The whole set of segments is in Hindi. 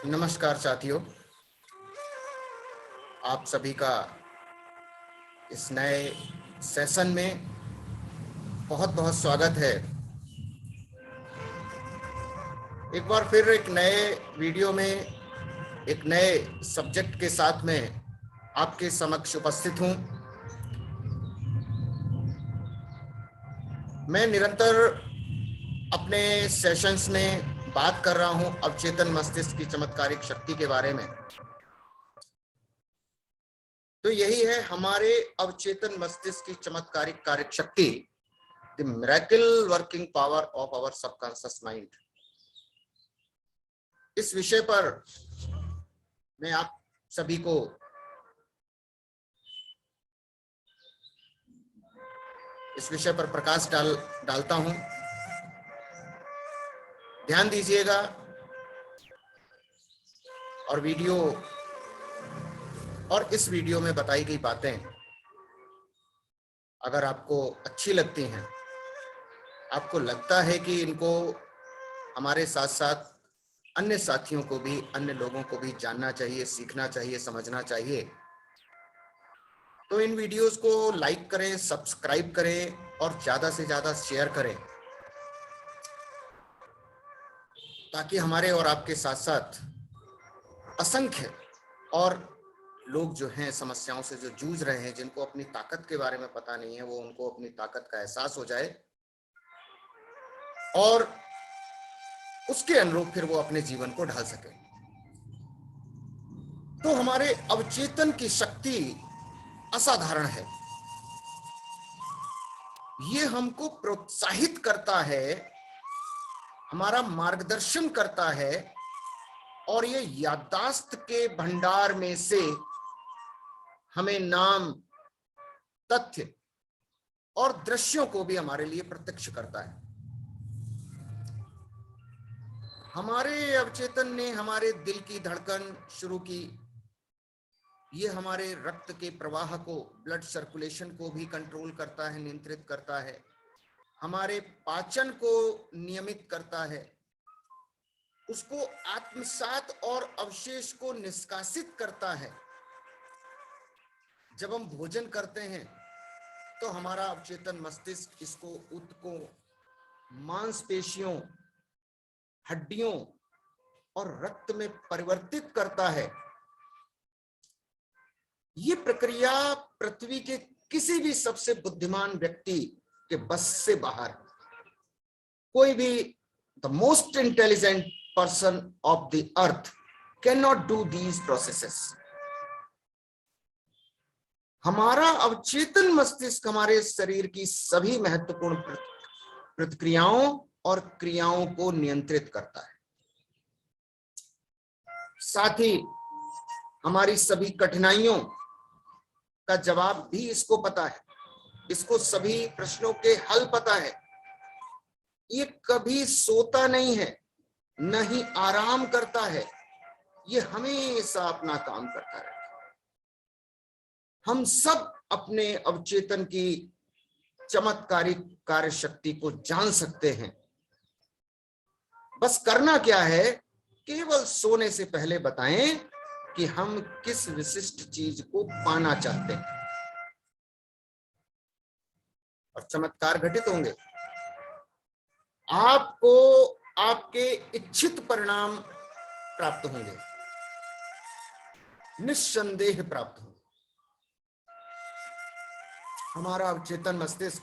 नमस्कार साथियों, आप सभी का इस नए सेशन में बहुत बहुत स्वागत है। एक बार फिर एक नए वीडियो में एक नए सब्जेक्ट के साथ में आपके समक्ष उपस्थित हूं। मैं निरंतर अपने सेशंस में बात कर रहा हूं अवचेतन मस्तिष्क की चमत्कारिक शक्ति के बारे में। तो यही है हमारे अवचेतन मस्तिष्क की चमत्कारिक कार्य शक्ति, the miracle working power of our subconscious mind. इस विषय पर मैं आप सभी को इस विषय पर प्रकाश डालता हूं। ध्यान दीजिएगा और इस वीडियो में बताई गई बातें अगर आपको अच्छी लगती हैं, आपको लगता है कि इनको हमारे साथ साथ अन्य साथियों को भी, अन्य लोगों को भी जानना चाहिए, सीखना चाहिए, समझना चाहिए, तो इन वीडियोस को लाइक करें, सब्सक्राइब करें और ज्यादा से ज्यादा शेयर करें, ताकि हमारे और आपके साथ साथ असंख्य और लोग जो हैं समस्याओं से जो जूझ रहे हैं, जिनको अपनी ताकत के बारे में पता नहीं है, वो उनको अपनी ताकत का एहसास हो जाए और उसके अनुरूप फिर वो अपने जीवन को ढाल सके। तो हमारे अवचेतन की शक्ति असाधारण है। ये हमको प्रोत्साहित करता है, हमारा मार्गदर्शन करता है और ये याददाश्त के भंडार में से हमें नाम, तथ्य और दृश्यों को भी हमारे लिए प्रत्यक्ष करता है। हमारे अवचेतन ने हमारे दिल की धड़कन शुरू की। ये हमारे रक्त के प्रवाह को, ब्लड सर्कुलेशन को भी कंट्रोल करता है, नियंत्रित करता है। हमारे पाचन को नियमित करता है, उसको आत्मसात और अवशेष को निष्कासित करता है। जब हम भोजन करते हैं तो हमारा अवचेतन मस्तिष्क इसको ऊतकों, मांसपेशियों, हड्डियों और रक्त में परिवर्तित करता है। ये प्रक्रिया पृथ्वी के किसी भी सबसे बुद्धिमान व्यक्ति के बस से बाहर। कोई भी the most intelligent person of the earth can not do these processes. हमारा अवचेतन मस्तिष्क हमारे शरीर की सभी महत्वपूर्ण प्रतिक्रियाओं और क्रियाओं को नियंत्रित करता है। साथ ही हमारी सभी कठिनाइयों का जवाब भी इसको पता है, इसको सभी प्रश्नों के हल पता है। ये कभी सोता नहीं है, न ही आराम करता है, ये हमेशा अपना काम करता है। हम सब अपने अवचेतन की चमत्कारिक कार्य शक्ति को जान सकते हैं। बस करना क्या है, केवल सोने से पहले बताएं कि हम किस विशिष्ट चीज को पाना चाहते हैं और चमत्कार घटित होंगे। आपको आपके इच्छित परिणाम प्राप्त होंगे, निस्संदेह प्राप्त होंगे। हमारा अवचेतन मस्तिष्क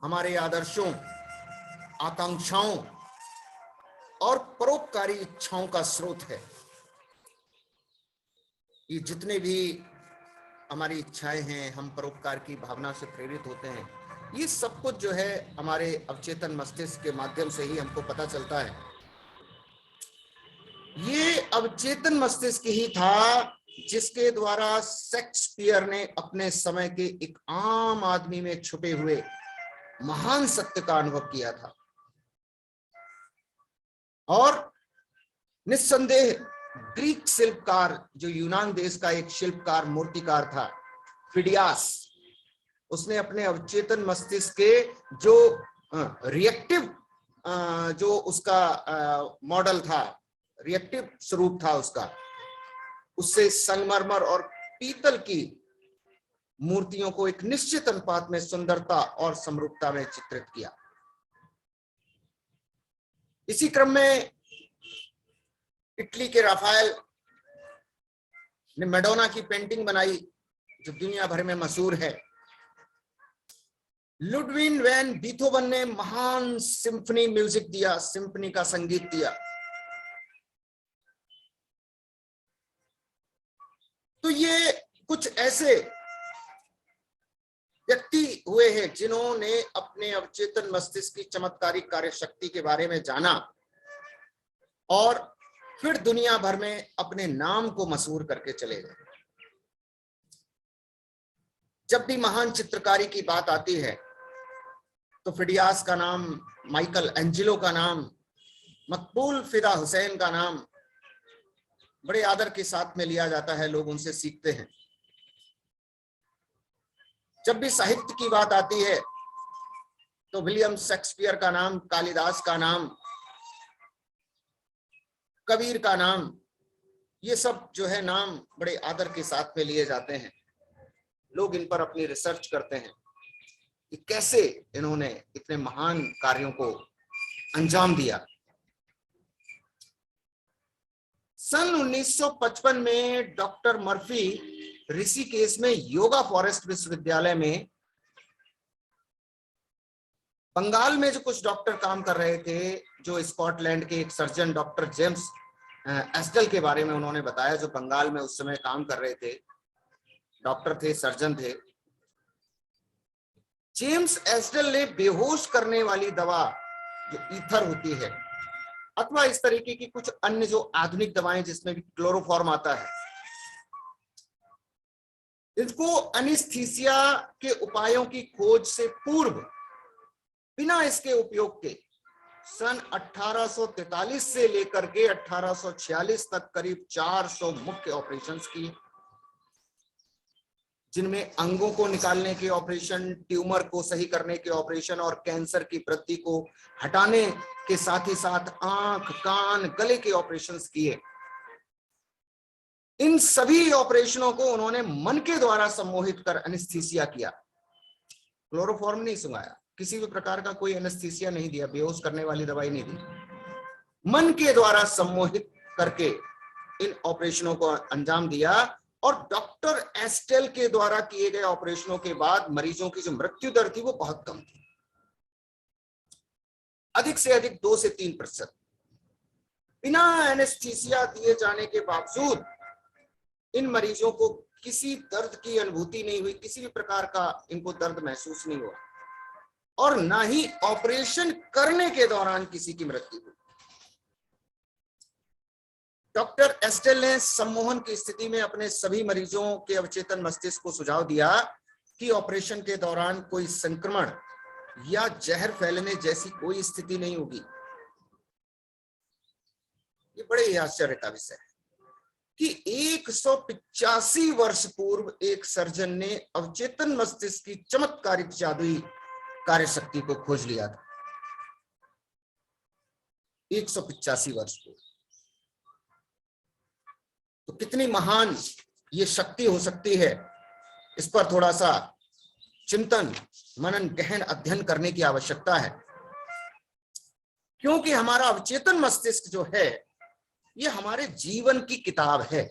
हमारे आदर्शों, आकांक्षाओं और परोपकारी इच्छाओं का स्रोत है। ये जितने भी हमारी इच्छाएं हैं, हम परोपकार की भावना से प्रेरित होते हैं, ये सब कुछ जो है हमारे अवचेतन मस्तिष्क के माध्यम से ही हमको पता चलता है। ये अवचेतन मस्तिष्क ही था जिसके द्वारा शेक्सपियर ने अपने समय के एक आम आदमी में छुपे हुए महान सत्य का अनुभव किया था। और निस्संदेह ग्रीक शिल्पकार, जो यूनान देश का एक शिल्पकार, मूर्तिकार था, फिडियास, उसने अपने अवचेतन मस्तिष्क के जो रिएक्टिव जो उसका मॉडल था, रिएक्टिव स्वरूप था उसका, उससे संगमरमर और पीतल की मूर्तियों को एक निश्चित अनुपात में सुंदरता और समरूपता में चित्रित किया। इसी क्रम में इटली के राफेल ने मैडोना की पेंटिंग बनाई जो दुनिया भर में मशहूर है। लुडविग वैन बीथोवन ने महान सिम्फनी म्यूजिक दिया, सिम्फनी का संगीत दिया। तो ये कुछ ऐसे व्यक्ति हुए हैं जिन्होंने अपने अवचेतन मस्तिष्क की चमत्कारिक कार्य शक्ति के बारे में जाना और फिर दुनिया भर में अपने नाम को मशहूर करके चले गए। जब भी महान चित्रकारी की बात आती है तो फिडियास का नाम, माइकल एंजेलो का नाम, मकबूल फिदा हुसैन का नाम बड़े आदर के साथ में लिया जाता है, लोग उनसे सीखते हैं। जब भी साहित्य की बात आती है तो विलियम शेक्सपियर का नाम, कालिदास का नाम, कबीर का नाम, ये सब जो है नाम बड़े आदर के साथ में लिए जाते हैं। लोग इन पर अपनी रिसर्च करते हैं कि कैसे इन्होंने इतने महान कार्यों को अंजाम दिया। सन 1955 में डॉक्टर मर्फी ऋषिकेश में योगा फॉरेस्ट विश्वविद्यालय में बंगाल में जो कुछ डॉक्टर काम कर रहे थे, जो स्कॉटलैंड के एक सर्जन डॉक्टर जेम्स एस्टल के बारे में उन्होंने बताया, जो बंगाल में उस समय काम कर रहे थे, डॉक्टर थे, सर्जन थे। जेम्स एस्टल ने बेहोश करने वाली दवा जो ईथर होती है अथवा इस तरीके की कुछ अन्य जो आधुनिक दवाएं जिसमें भी क्लोरोफॉर्म आता है, इसको एनेस्थीसिया के उपायों की खोज से पूर्व बिना इसके उपयोग के सन 1843 से लेकर के 1846 तक करीब 400 मुख्य ऑपरेशंस किए, जिनमें अंगों को निकालने के ऑपरेशन, ट्यूमर को सही करने के ऑपरेशन और कैंसर की वृद्धि को हटाने के साथ ही साथ आंख, कान, गले के ऑपरेशंस किए। इन सभी ऑपरेशनों को उन्होंने मन के द्वारा सम्मोहित कर एनेस्थीसिया किया। क्लोरोफॉर्म नहीं सुंघाया, किसी भी प्रकार का कोई एनेस्थीसिया नहीं दिया, बेहोश करने वाली दवाई नहीं दी। मन के द्वारा सम्मोहित करके इन ऑपरेशनों को अंजाम दिया और डॉक्टर एस्टेल के द्वारा किए गए ऑपरेशनों के बाद मरीजों की जो मृत्यु दर थी वो बहुत कम थी, अधिक से अधिक 2 से 3%। बिना एनेस्थीसिया दिए जाने के बावजूद इन मरीजों को किसी दर्द की अनुभूति नहीं हुई, किसी भी प्रकार का इनको दर्द महसूस नहीं हुआ और ना ही ऑपरेशन करने के दौरान किसी की मृत्यु हुई। डॉक्टर एस्टेल ने सम्मोहन की स्थिति में अपने सभी मरीजों के अवचेतन मस्तिष्क को सुझाव दिया कि ऑपरेशन के दौरान कोई संक्रमण या जहर फैलने जैसी कोई स्थिति नहीं होगी। ये बड़े ही आश्चर्य का विषय है कि 185 वर्ष पूर्व एक सर्जन ने अवचेतन मस्तिष्क की चमत्कारिक जादुई कार्य शक्ति को खोज लिया था। 185 वर्ष पूर्व, तो कितनी महान ये शक्ति हो सकती है, इस पर थोड़ा सा चिंतन, मनन, गहन अध्ययन करने की आवश्यकता है। क्योंकि हमारा अवचेतन मस्तिष्क जो है ये हमारे जीवन की किताब है।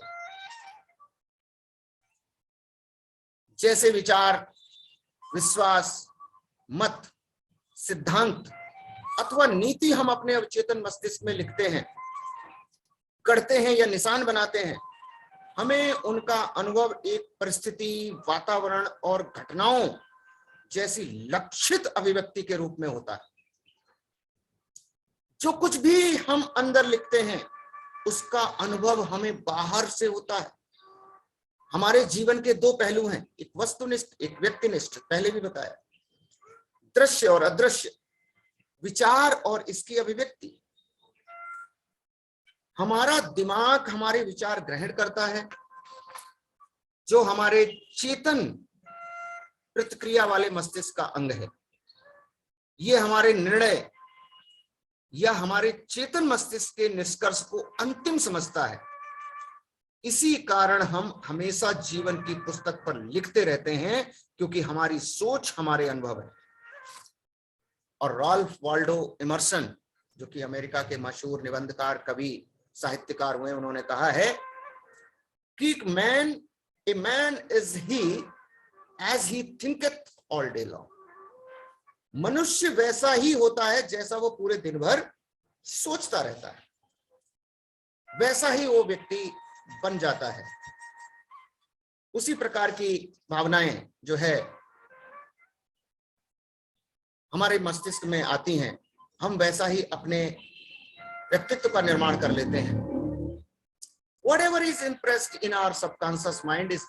जैसे विचार, विश्वास, मत, सिद्धांत अथवा नीति हम अपने अवचेतन मस्तिष्क में लिखते हैं, करते हैं या निशान बनाते हैं, हमें उनका अनुभव एक परिस्थिति, वातावरण और घटनाओं जैसी लक्षित अभिव्यक्ति के रूप में होता है। जो कुछ भी हम अंदर लिखते हैं उसका अनुभव हमें बाहर से होता है। हमारे जीवन के 2 पहलू हैं, एक वस्तुनिष्ठ, एक व्यक्तिनिष्ठ, पहले भी बताया, दृश्य और अदृश्य, विचार और इसकी अभिव्यक्ति। हमारा दिमाग हमारे विचार ग्रहण करता है, जो हमारे चेतन प्रतिक्रिया वाले मस्तिष्क का अंग है। ये हमारे निर्णय या हमारे चेतन मस्तिष्क के निष्कर्ष को अंतिम समझता है। इसी कारण हम हमेशा जीवन की पुस्तक पर लिखते रहते हैं, क्योंकि हमारी सोच हमारे अनुभव है। और रॉल्फ वाल्डो इमर्सन, जो कि अमेरिका के मशहूर निबंधकार, कवि, साहित्यकार हुए, उन्होंने कहा है कि a man is he as he thinketh all day long. मनुष्य वैसा ही होता है जैसा वो पूरे दिन भर सोचता रहता है, वैसा ही वो व्यक्ति बन जाता है। उसी प्रकार की भावनाएं जो है हमारे मस्तिष्क में आती हैं, हम वैसा ही अपने व्यक्तित्व का निर्माण कर लेते हैं। Whatever is impressed in our subconscious mind is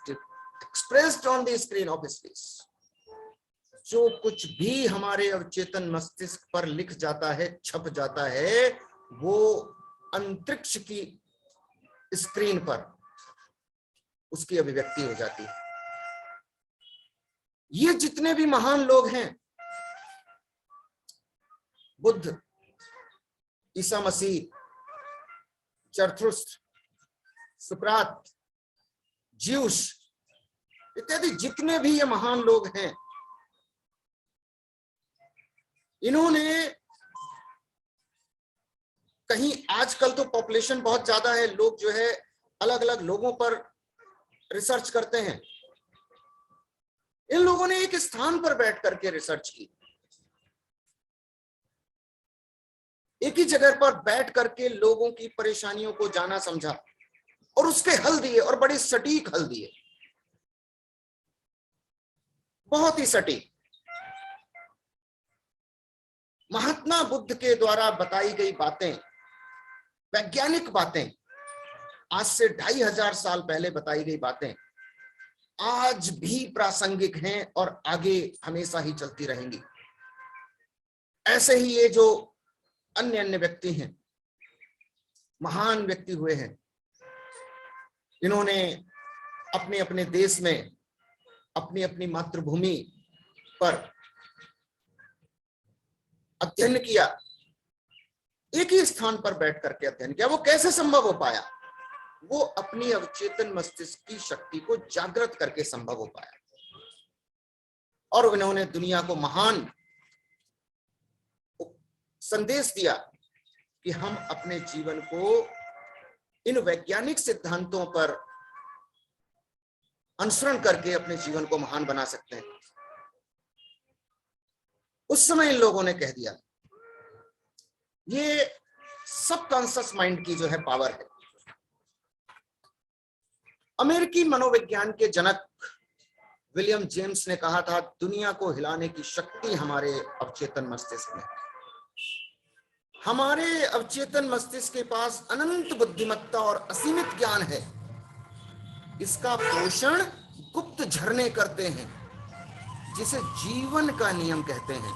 expressed on the screen of space. जो कुछ भी हमारे अवचेतन मस्तिष्क पर लिख जाता है, छप जाता है, वो अंतरिक्ष की स्क्रीन पर उसकी अभिव्यक्ति हो जाती है। ये जितने भी महान लोग हैं, बुद्ध, ईसा मसीह, जरथुस्त्र, सुकरात, ज्यूस इत्यादि जितने भी ये महान लोग हैं, इन्होंने कहीं, आजकल तो पॉपुलेशन बहुत ज्यादा है, लोग जो है अलग अलग लोगों पर रिसर्च करते हैं। इन लोगों ने एक स्थान पर बैठ करके रिसर्च की, एक ही जगह पर बैठ करके लोगों की परेशानियों को जाना, समझा और उसके हल दिए, और बड़े सटीक हल दिए, बहुत ही सटीक। महात्मा बुद्ध के द्वारा बताई गई बातें, वैज्ञानिक बातें, आज से 2500 साल पहले बताई गई बातें आज भी प्रासंगिक हैं और आगे हमेशा ही चलती रहेंगी। ऐसे ही ये जो अन्य अन्य व्यक्ति हैं, महान व्यक्ति हुए हैं, इन्होंने अपने अपने देश में, अपनी अपनी मातृभूमि पर अध्ययन किया, एक ही स्थान पर बैठ करके अध्ययन किया। वो कैसे संभव हो पाया? वो अपनी अवचेतन मस्तिष्क की शक्ति को जागृत करके संभव हो पाया, और उन्होंने दुनिया को महान संदेश दिया कि हम अपने जीवन को इन वैज्ञानिक सिद्धांतों पर अनुसरण करके अपने जीवन को महान बना सकते हैं। उस समय इन लोगों ने कह दिया, ये सबकॉन्शियस माइंड की जो है पावर है। अमेरिकी मनोविज्ञान के जनक विलियम जेम्स ने कहा था, दुनिया को हिलाने की शक्ति हमारे अवचेतन मस्तिष्क में। हमारे अवचेतन मस्तिष्क के पास अनंत बुद्धिमत्ता और असीमित ज्ञान है। इसका पोषण गुप्त झरने करते हैं, जिसे जीवन का नियम कहते हैं।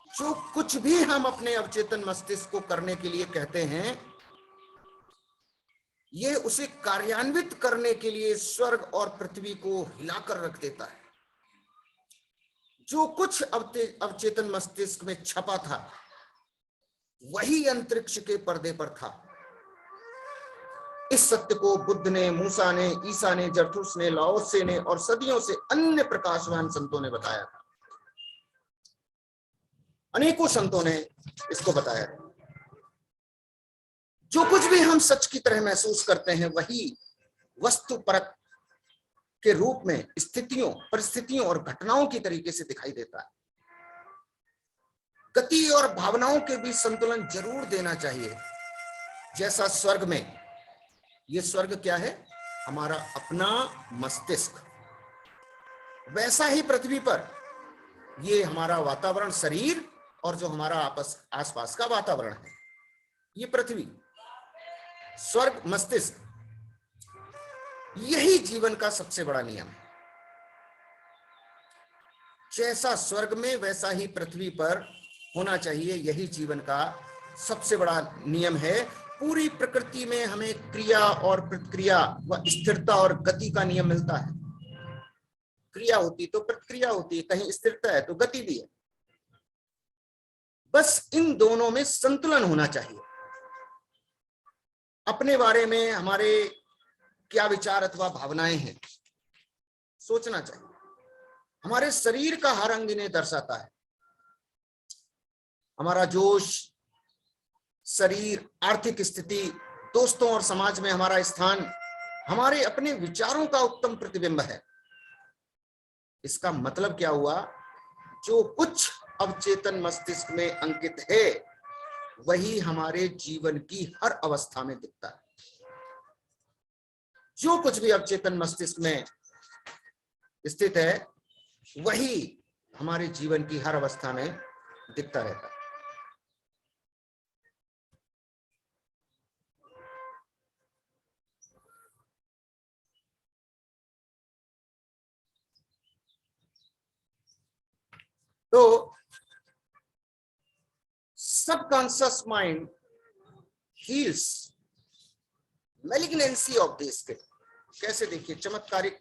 जो कुछ भी हम अपने अवचेतन मस्तिष्क को करने के लिए कहते हैं, ये उसे कार्यान्वित करने के लिए स्वर्ग और पृथ्वी को हिलाकर रख देता है। जो कुछ अवचेतन मस्तिष्क में छपा था, वही अंतरिक्ष के पर्दे पर था। इस सत्य को बुद्ध ने, मूसा ने, ईसा ने, जरथुस ने, लाओत्से ने और सदियों से अन्य प्रकाशवान संतों ने बताया था। अनेकों संतों ने इसको बताया। जो कुछ भी हम सच की तरह महसूस करते हैं, वही वस्तु परक के रूप में स्थितियों, परिस्थितियों और घटनाओं की तरीके से दिखाई देता है। गति और भावनाओं के बीच संतुलन जरूर देना चाहिए। जैसा स्वर्ग में, ये स्वर्ग क्या है? हमारा अपना मस्तिष्क। वैसा ही पृथ्वी पर ये हमारा वातावरण, शरीर, और जो हमारा आसपास का वातावरण है, ये पृथ्वी, स्वर्ग, मस्तिष्क, यही जीवन का सबसे बड़ा नियम है। जैसा स्वर्ग में वैसा ही पृथ्वी पर होना चाहिए, यही जीवन का सबसे बड़ा नियम है। पूरी प्रकृति में हमें क्रिया और प्रतिक्रिया व स्थिरता और गति का नियम मिलता है। क्रिया होती तो प्रतिक्रिया होती है, कहीं स्थिरता है तो गति भी है। बस इन दोनों में संतुलन होना चाहिए। अपने बारे में हमारे क्या विचार अथवा भावनाएं हैं, सोचना चाहिए। हमारे शरीर का हर अंग इन्हें दर्शाता है। हमारा जोश, शरीर, आर्थिक स्थिति, दोस्तों और समाज में हमारा स्थान हमारे अपने विचारों का उत्तम प्रतिबिंब है। इसका मतलब क्या हुआ? जो कुछ अवचेतन मस्तिष्क में अंकित है वही हमारे जीवन की हर अवस्था में दिखता है। जो कुछ भी अवचेतन मस्तिष्क में स्थित है वही हमारे जीवन की हर अवस्था में दिखता रहता है। तो subconscious mind heels malignancy of the skin. कैसे? देखिए, चमत्कारिक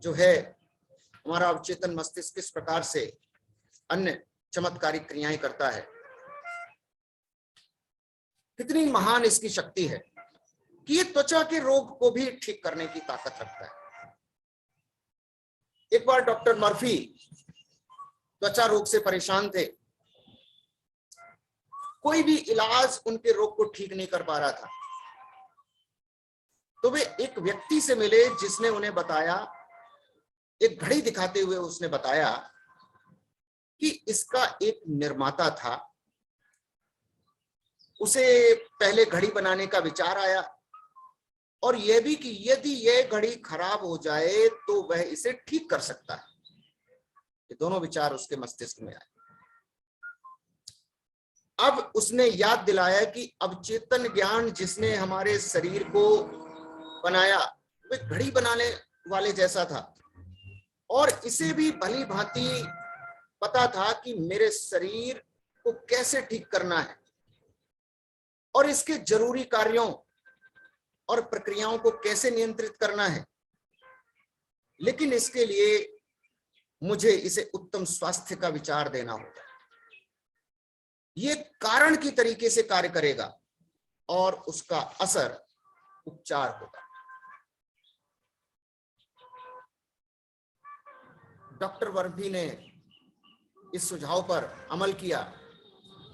जो है हमारा अवचेतन मस्तिष्क किस प्रकार से अन्य चमत्कारिक क्रियाएं करता है, कितनी महान इसकी शक्ति है कि ये त्वचा के रोग को भी ठीक करने की ताकत रखता है। एक बार डॉक्टर मर्फी त्वचा रोग से परेशान थे। कोई भी इलाज उनके रोग को ठीक नहीं कर पा रहा था। तो वे एक व्यक्ति से मिले जिसने उन्हें बताया, एक घड़ी दिखाते हुए उसने बताया कि इसका एक निर्माता था, उसे पहले घड़ी बनाने का विचार आया और यह भी कि यदि यह घड़ी खराब हो जाए तो वह इसे ठीक कर सकता है। ये दोनों विचार उसके मस्तिष्क में आए। अब उसने याद दिलाया कि अवचेतन ज्ञान जिसने हमारे शरीर को बनाया वह घड़ी बनाने वाले जैसा था और इसे भी भली भांति पता था कि मेरे शरीर को कैसे ठीक करना है और इसके जरूरी कार्यों और प्रक्रियाओं को कैसे नियंत्रित करना है। लेकिन इसके लिए मुझे इसे उत्तम स्वास्थ्य का विचार देना होगा। ये कारण की तरीके से कार्य करेगा और उसका असर उपचार होगा। डॉक्टर वर्दी ने इस सुझाव पर अमल किया।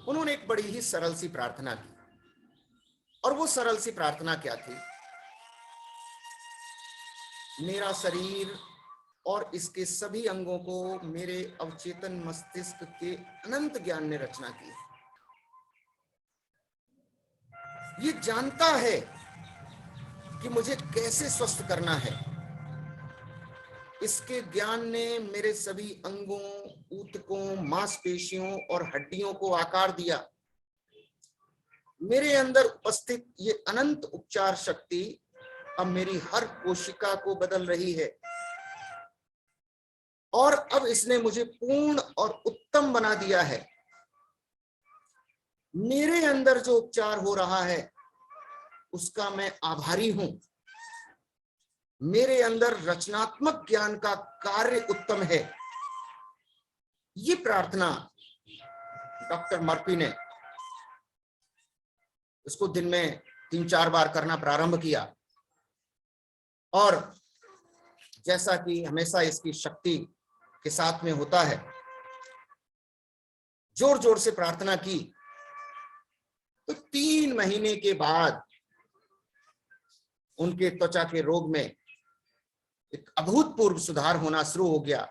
उन्होंने एक बड़ी ही सरल सी प्रार्थना की और वो सरल सी प्रार्थना क्या थी? मेरा शरीर और इसके सभी अंगों को मेरे अवचेतन मस्तिष्क के अनंत ज्ञान ने रचना की। ये जानता है कि मुझे कैसे स्वस्थ करना है। इसके ज्ञान ने मेरे सभी अंगों, ऊतकों, मांसपेशियों और हड्डियों को आकार दिया। मेरे अंदर उपस्थित ये अनंत उपचार शक्ति अब मेरी हर कोशिका को बदल रही है और अब इसने मुझे पूर्ण और उत्तम बना दिया है। मेरे अंदर जो उपचार हो रहा है उसका मैं आभारी हूं। मेरे अंदर रचनात्मक ज्ञान का कार्य उत्तम है। ये प्रार्थना डॉक्टर मर्फी ने इसको दिन में 3-4 बार करना प्रारंभ किया और जैसा कि हमेशा इसकी शक्ति के साथ में होता है, जोर जोर से प्रार्थना की तो 3 महीने के बाद उनके त्वचा के रोग में एक अभूतपूर्व सुधार होना शुरू हो गया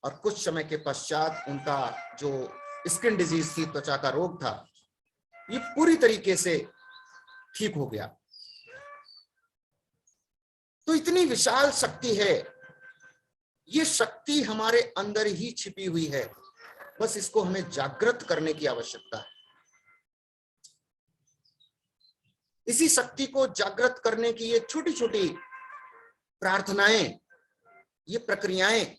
और कुछ समय के पश्चात उनका जो स्किन डिजीज थी, त्वचा का रोग था, ये पूरी तरीके से ठीक हो गया। तो इतनी विशाल शक्ति है। ये शक्ति हमारे अंदर ही छिपी हुई है, बस इसको हमें जागृत करने की आवश्यकता है। इसी शक्ति को जागृत करने की ये छोटी छोटी प्रार्थनाएं, ये प्रक्रियाएं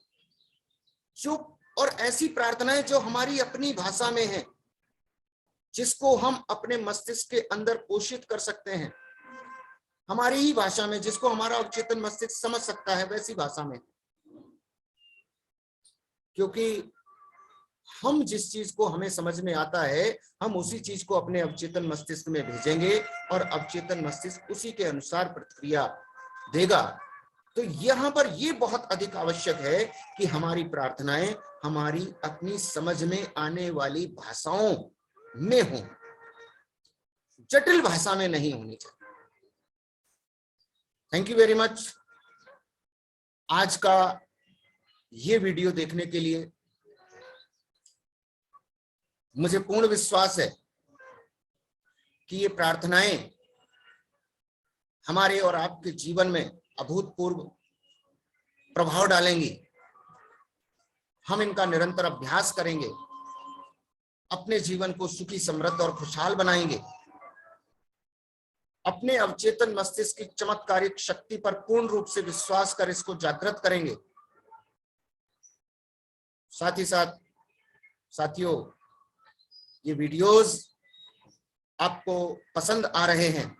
जो, और ऐसी प्रार्थनाएं जो हमारी अपनी भाषा में है, जिसको हम अपने मस्तिष्क के अंदर पोषित कर सकते हैं, हमारी ही भाषा में, जिसको हमारा अवचेतन मस्तिष्क समझ सकता है वैसी भाषा में। क्योंकि हम जिस चीज को हमें समझ में आता है हम उसी चीज को अपने अवचेतन मस्तिष्क में भेजेंगे और अवचेतन मस्तिष्क उसी के अनुसार प्रतिक्रिया देगा। तो यहाँ पर ये बहुत अधिक आवश्यक है कि हमारी प्रार्थनाएं हमारी अपनी समझ में आने वाली भाषाओं में हो, जटिल भाषा में नहीं होनी चाहिए। थैंक यू वेरी मच आज का ये वीडियो देखने के लिए। मुझे पूर्ण विश्वास है कि ये प्रार्थनाएं हमारे और आपके जीवन में अभूतपूर्व प्रभाव डालेंगी। हम इनका निरंतर अभ्यास करेंगे, अपने जीवन को सुखी, समृद्ध और खुशहाल बनाएंगे, अपने अवचेतन मस्तिष्क की चमत्कारिक शक्ति पर पूर्ण रूप से विश्वास कर इसको जागृत करेंगे। साथ ही साथ साथियों, ये वीडियोस आपको पसंद आ रहे हैं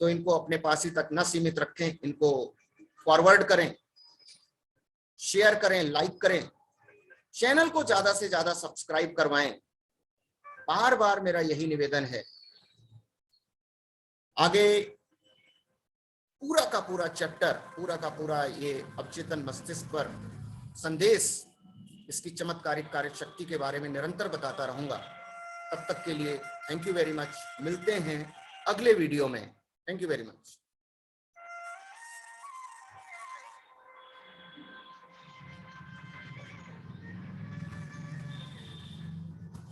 तो इनको अपने पास ही तक न सीमित रखें, इनको फॉरवर्ड करें, शेयर करें, लाइक करें, चैनल को ज्यादा से ज्यादा सब्सक्राइब करवाएं। बार बार मेरा यही निवेदन है। आगे पूरा का पूरा चैप्टर, पूरा का पूरा ये अवचेतन मस्तिष्क पर संदेश, इसकी चमत्कारिक कार्य शक्ति के बारे में निरंतर बताता रहूंगा। तब तक के लिए थैंक यू वेरी मच। मिलते हैं अगले वीडियो में। Thank you very much.